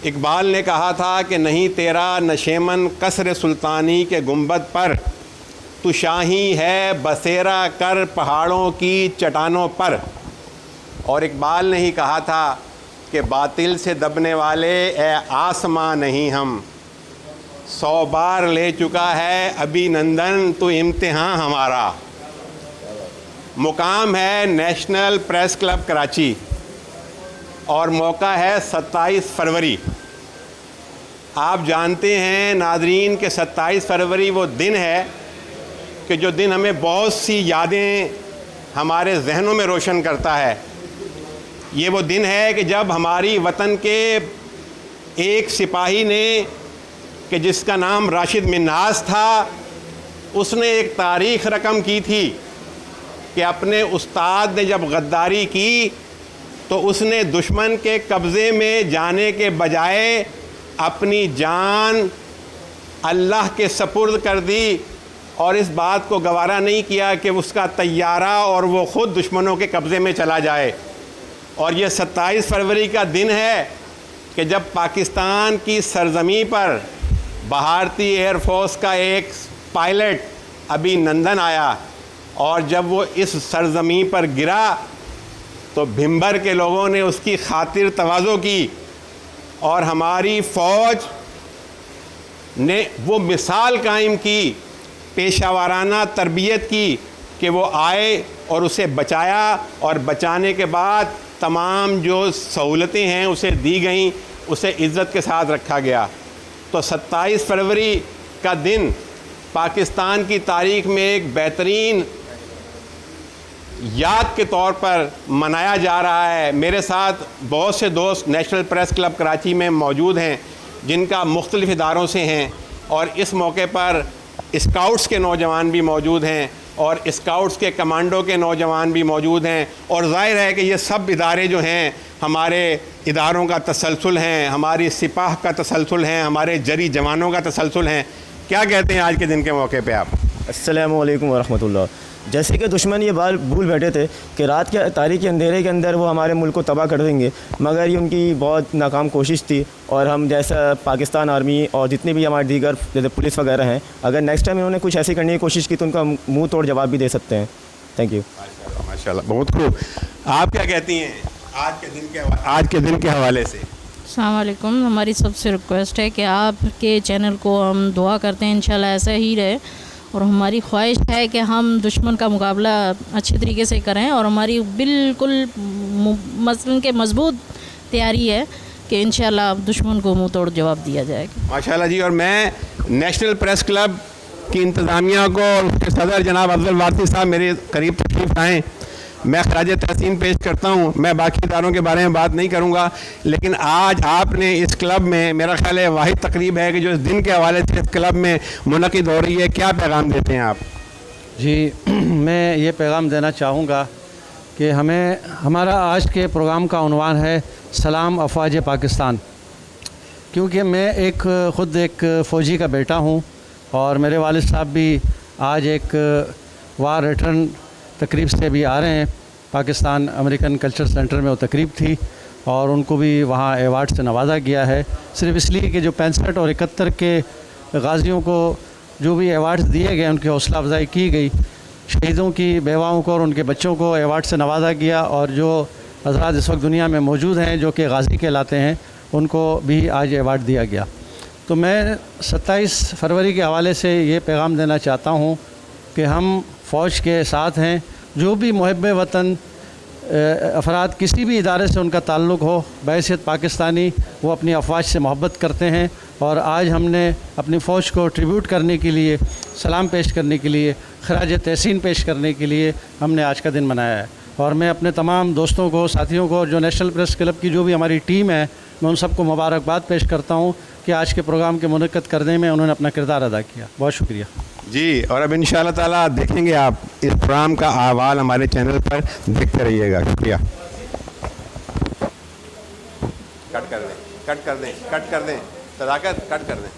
اقبال نے کہا تھا کہ نہیں تیرا نشیمن قصر سلطانی کے گنبد پر، تو شاہی ہے بسیرا کر پہاڑوں کی چٹانوں پر۔ اور اقبال نے ہی کہا تھا کہ باطل سے دبنے والے اے آسماں نہیں ہم، 100 بار لے چکا ہے ابھی نندن تو امتحان ہمارا۔ مقام ہے نیشنل پریس کلب کراچی اور موقع ہے 27 فروری۔ آپ جانتے ہیں ناظرین کہ 27 فروری وہ دن ہے کہ جو دن ہمیں بہت سی یادیں ہمارے ذہنوں میں روشن کرتا ہے۔ یہ وہ دن ہے کہ جب ہماری وطن کے ایک سپاہی نے کہ جس کا نام راشد منہاس تھا، اس نے ایک تاریخ رقم کی تھی کہ اپنے استاد نے جب غداری کی تو اس نے دشمن کے قبضے میں جانے کے بجائے اپنی جان اللہ کے سپرد کر دی، اور اس بات کو گوارا نہیں کیا کہ اس کا طیارہ اور وہ خود دشمنوں کے قبضے میں چلا جائے۔ اور یہ 27 فروری کا دن ہے کہ جب پاکستان کی سرزمین پر بھارتی ایئر فورس کا ایک پائلٹ ابھی نندن آیا، اور جب وہ اس سرزمین پر گرا تو بھمبر کے لوگوں نے اس کی خاطر تواضع کی، اور ہماری فوج نے وہ مثال قائم کی، پیشہ ورانہ تربیت کی کہ وہ آئے اور اسے بچایا، اور بچانے کے بعد تمام جو سہولتیں ہیں اسے دی گئیں، اسے عزت کے ساتھ رکھا گیا۔ تو 27 فروری کا دن پاکستان کی تاریخ میں ایک بہترین یاد کے طور پر منایا جا رہا ہے۔ میرے ساتھ بہت سے دوست نیشنل پریس کلب کراچی میں موجود ہیں جن کا مختلف اداروں سے ہیں، اور اس موقع پر اسکاؤٹس کے نوجوان بھی موجود ہیں، اور اسکاؤٹس کے کمانڈو کے نوجوان بھی موجود ہیں، اور ظاہر ہے کہ یہ سب ادارے جو ہیں ہمارے اداروں کا تسلسل ہیں، ہماری سپاہ کا تسلسل ہیں، ہمارے جری جوانوں کا تسلسل ہیں۔ کیا کہتے ہیں آج کے دن کے موقع پہ آپ؟ السلام علیکم ورحمۃ اللہ۔ جیسے کہ دشمن یہ بات بھول بیٹھے تھے کہ رات کے تاریکی اندھیرے کے اندر وہ ہمارے ملک کو تباہ کر دیں گے، مگر یہ ان کی بہت ناکام کوشش تھی، اور ہم جیسا پاکستان آرمی اور جتنے بھی ہمارے دیگر جیسے پولیس وغیرہ ہیں، اگر نیکسٹ ٹائم انہوں نے کچھ ایسی کرنے کی کوشش کی تو ان کا منہ توڑ جواب بھی دے سکتے ہیں۔ Thank you. ماشاء اللہ، بہت خوب۔ آپ کیا کہتی ہیں آج کے دن کے حوالے سے؟ السلام علیکم۔ ہماری سب سے ریکویسٹ ہے کہ آپ کے چینل کو ہم دعا کرتے ہیں انشاءاللہ ایسا ہی رہے، اور ہماری خواہش ہے کہ ہم دشمن کا مقابلہ اچھے طریقے سے کریں، اور ہماری بالکل مثلاً کے مضبوط تیاری ہے کہ انشاءاللہ دشمن کو منہ توڑ جواب دیا جائے گا۔ ماشاءاللہ جی۔ اور میں نیشنل پریس کلب کی انتظامیہ کو اور اس کے صدر جناب افضل وارثی صاحب میرے قریب تشریف لائیں، میں خراج تحسین پیش کرتا ہوں۔ میں باقی اداروں کے بارے میں بات نہیں کروں گا، لیکن آج آپ نے اس کلب میں میرا خیال ہے واحد تقریب ہے کہ جو اس دن کے حوالے سے اس کلب میں منعقد ہو رہی ہے، کیا پیغام دیتے ہیں آپ؟ جی، میں یہ پیغام دینا چاہوں گا کہ ہمارا آج کے پروگرام کا عنوان ہے سلام افواج پاکستان، کیونکہ میں خود ایک فوجی کا بیٹا ہوں، اور میرے والد صاحب بھی آج ایک وار ریٹرن تقریب سے بھی آ رہے ہیں۔ پاکستان امریکن کلچر سینٹر میں وہ تقریب تھی، اور ان کو بھی وہاں ایوارڈ سے نوازا گیا ہے، صرف اس لیے کہ جو 65 اور 71 کے غازیوں کو جو بھی ایوارڈز دیے گئے ان کی حوصلہ افزائی کی گئی، شہیدوں کی بیواؤں کو اور ان کے بچوں کو ایوارڈ سے نوازا گیا، اور جو حضرات اس وقت دنیا میں موجود ہیں جو کہ غازی کہلاتے ہیں ان کو بھی آج ایوارڈ دیا گیا۔ تو میں 27 فروری کے حوالے سے یہ پیغام دینا چاہتا ہوں کہ ہم فوج کے ساتھ ہیں۔ جو بھی محب وطن افراد کسی بھی ادارے سے ان کا تعلق ہو بحیثیت پاکستانی، وہ اپنی افواج سے محبت کرتے ہیں، اور آج ہم نے اپنی فوج کو ٹریبیوٹ کرنے کے لیے، سلام پیش کرنے کے لیے، خراج تحسین پیش کرنے کے لیے ہم نے آج کا دن منایا ہے۔ اور میں اپنے تمام دوستوں کو، ساتھیوں کو، جو نیشنل پریس کلب کی جو بھی ہماری ٹیم ہے، میں ان سب کو مبارکباد پیش کرتا ہوں کہ آج کے پروگرام کے منعقد کرنے میں انہوں نے اپنا کردار ادا کیا۔ بہت شکریہ جی۔ اور اب انشاءاللہ تعالیٰ دیکھیں گے آپ اس پروگرام کا احوال ہمارے چینل پر دیکھتے رہیے گا۔ شکریہ۔ کٹ کر دیں صداقت، کٹ کر دیں۔